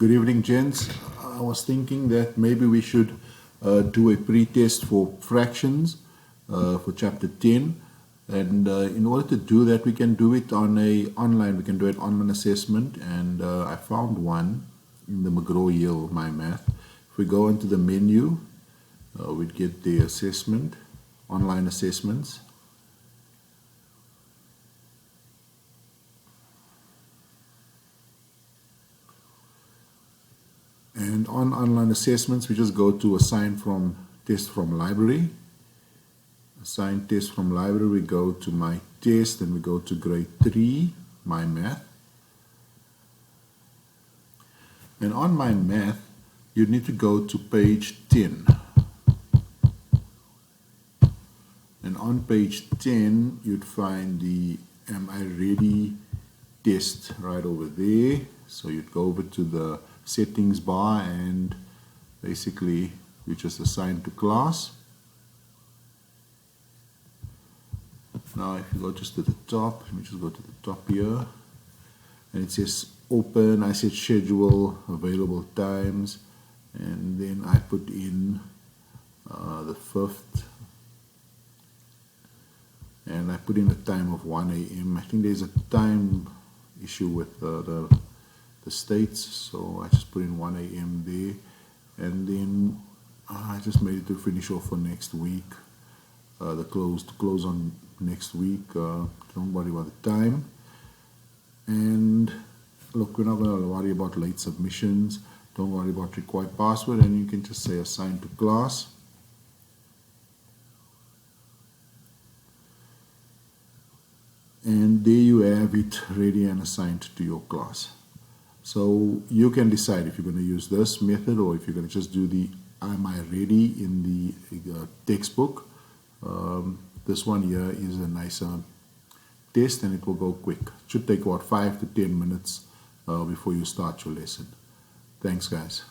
Good evening, gents. I was thinking that maybe we should do a pre-test for fractions for chapter 10. And in order to do that, we can do it online. We can do an online assessment. And I found one in the McG My Math. If we go into the menu, we'd get the assessment, online assessments. And on online assessments, we just go to assign from test from library. Assign test from library, we go to my test and we go to grade 3, my math. And on my math, you need to go to page 10. And on page 10, you'd find the Am I Ready test right over there. So you'd go over to the settings bar and basically you just assign to class. Now if you go just to the top, let me just go to the top here, and it says open. I said schedule, available times, and then I put in the 5th, and I put in a time of 1 a.m. I think there's a time issue with the states, so I just put in 1 a.m. there, and then I just made it to finish off for next week. To close on next week. Don't worry about the time. And look, we're not going to worry about late submissions. Don't worry about required password, and you can just say assign to class. And there you have it, ready and assigned to your class. So you can decide if you're going to use this method or if you're going to just do the Am I Ready in the textbook. This one here is a nicer test and it will go quick. It should take about 5 to 10 minutes before you start your lesson. Thanks, guys.